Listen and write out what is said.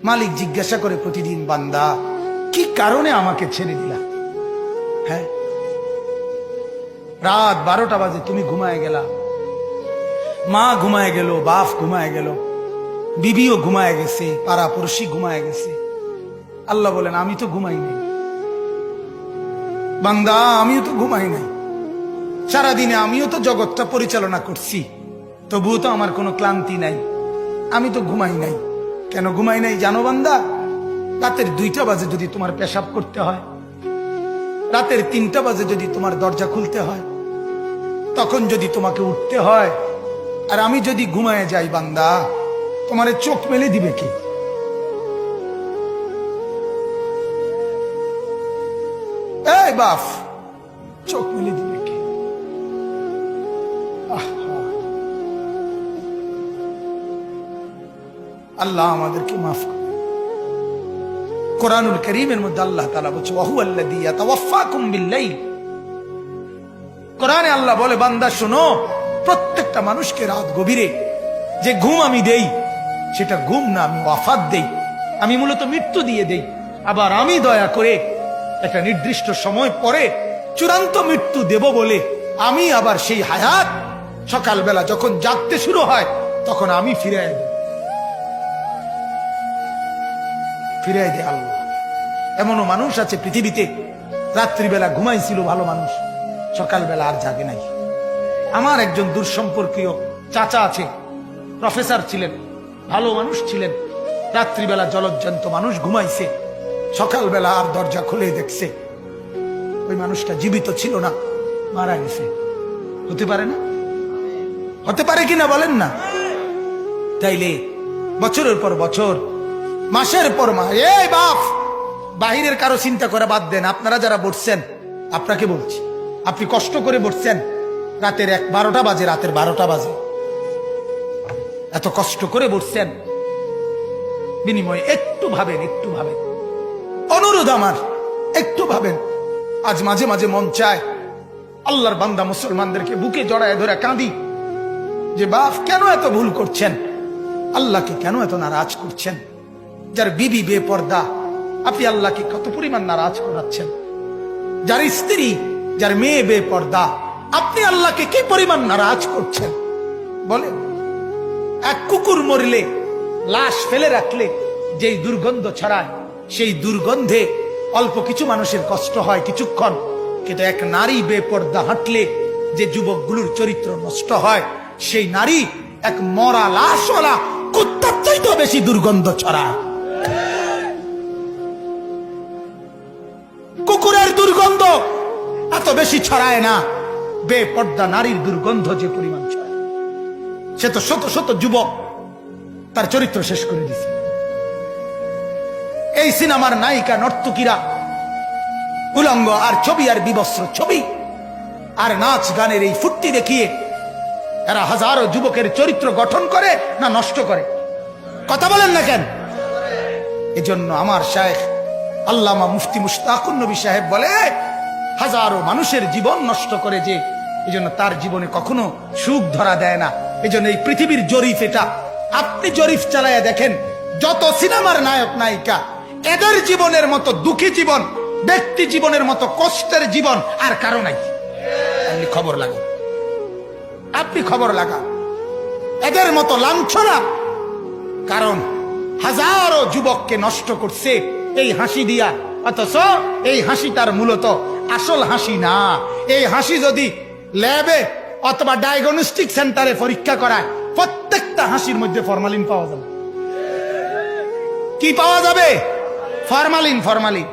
মালিক জিজ্ঞাসা করে প্রতিদিন, বান্দা কি কারণে আমাকে ছেড়ে দিলা? হ্যাঁ, রাত 12টা বাজে তুমি ঘুমায় গেলা, মা ঘুমায় গেল, বাপ ঘুমায় গেল, বিবিও ঘুমায় গেছে, পাড়া পড়শি ঘুমায় গেছে। আল্লাহ বলেন, আমি তো ঘুমাই নাই বান্দা, আমিও তো ঘুমাই নাই। সারাদিনে আমিও তো জগৎটা পরিচালনা করছি, তবুও তো আমার কোনো ক্লান্তি নাই, আমি তো ঘুমাই নাই। কেন ঘুমাই নাই জানো বান্দা? রাতের 2টা বাজে যদি তোমার পেশাব করতে হয়, রাতের 3টা বাজে যদি তোমার দরজা খুলতে হয়, তখন যদি তোমাকে উঠতে হয়, আর আমি যদি ঘুমায় যাই বান্দা, তোমারে চোখ মেলে দিবে কি? এই বাপ, চোখ মেলে দিবে কি? আল্লাহ আমাদেরকে মাফ করে। কোরআনুল কারীমের মধ্যে আল্লাহ তাআলা বলছে, ওয়া হুয়াল্লাযী ইয়াতাওয়াফফাকুম বিল-লাইল। কোরআনে আল্লাহ বলে, বান্দা শোনো, প্রত্যেকটা মানুষকে রাত গভীরে যে ঘুম আমি দেই, সেটা ঘুম না, আমি ওয়াফাত দেই, আমি মূলত মৃত্যু দিয়ে দেই। আবার আমি দয়া করে একটা নির্দিষ্ট সময় পরে চূড়ান্ত মৃত্যু দেব বলে আমি আবার সেই হায়াত সকালবেলা যখন জাগতে শুরু হয় তখন আমি ফিরাই দেই, ফিরাই দেয় আল্লাহ। এমনও মানুষ আছে পৃথিবীতে, রাত্রিবেলা ঘুমাইছিল ভালো মানুষ, সকালবেলা আর জাগে নাই। আমার একজন দূরসম্পর্কীয় চাচা আছে, প্রফেসর ছিলেন, ভালো মানুষ ছিলেন, রাত্রিবেলা জলজ্জান্ত মানুষ ঘুমাইছে, সকালবেলা আর দরজা খুলে দেখছে ওই মানুষটা জীবিত ছিল না, মারা গেছে। হতে পারে না? হতে পারে কিনা বলেন না? তাইলে বছরের পর বছর, মাসের পর মাস, এই বাপ, বাহিরের কারো চিন্তা করে বাদ দেন। আপনারা যারা বসছেন, আপনাকে বলছি, আপনি কষ্ট করে বসছেন, রাতের 12টা বাজে, রাতের 12টা বাজে, এত কষ্ট করে বসছেন, বিনিময়ে একটু ভাবেন, একটু ভাবেন, অনুরোধ আমার, একটু ভাবেন। আজ মাঝে মাঝে মন চায় আল্লাহর বান্দা মুসলমানদেরকে বুকে জড়ায় ধরে কাঁদি যে বাপ, কেন এত ভুল করছেন? আল্লাহকে কেন এত নারাজ করছেন? যার বিবি বেপর্দা, আপনি আল্লাহকে কত পরিমাণ নারাজ করাচ্ছেন। যার স্ত্রী, যার মেয়ে বেপর্দা, আপনি আল্লাহকে কি পরিমাণ নারাজ করছেন বলেন? এক কুকুর মরলে, লাশ ফেলে রাখলে যেই দুর্গন্ধ ছড়ায়, সেই দুর্গন্ধে অল্প কিছু মানুষের কষ্ট হয় কিছুক্ষণ, কিন্তু এক নারী বেপর্দা হাঁটলে যে যুবকগুলোর চরিত্র নষ্ট হয়, সেই নারী এক মরা লাশওয়ালা কুত্তার চাইতেও বেশি দুর্গন্ধ ছড়ায়। কুকুরের দুর্গন্ধ এত বেশি ছড়ায় না, বেপর্দা নারীর দুর্গন্ধ যে পরিমাণ ছড়ায়। সে তো শত শত যুবক তার চরিত্র শেষ করে দিছে। এই সিনেমার নায়িকা নর্তকীরা উলঙ্গ আর ছবি আর বিবস্ত্র ছবি আর নাচ গানের এই ফুর্তি দেখিয়ে এরা হাজারো যুবকের চরিত্র গঠন করে না নষ্ট করে? কথা বলেন না কেন? এজন্য আমার শায়েখ আল্লামা মুফতি মুশতাকুন নবী সাহেব বলে, হাজারো মানুষের জীবন নষ্ট করে যে, এজন্য তার জীবনে কখনো সুখ ধরা দেয় না। এজন্য এই পৃথিবীর জরিফ এটা, আপনি জরিফ চালায়া দেখেন, যত সিনেমার নায়ক নায়িকা, এদের জীবনের মতো দুঃখী জীবন, ব্যক্তি জীবনের মতো কষ্টের জীবন আর কারো নাই। আপনি খবর লাগান, আপনি খবর লাগান, এদের মতো লাঞ্ছনা। কারণ হাজারো যুবককে নষ্ট করছে এই হাসি দিয়া, অথচ এই হাসিটার মূলত আসল হাসি না। এই হাসি যদি ল্যাবে অথবা ডায়াগনস্টিক সেন্টারে পরীক্ষা করায়, প্রত্যেকটা হাসির মধ্যে ফরমালিন পাওয়া যাবে। কি পাওয়া যাবে? Formalin, formalin.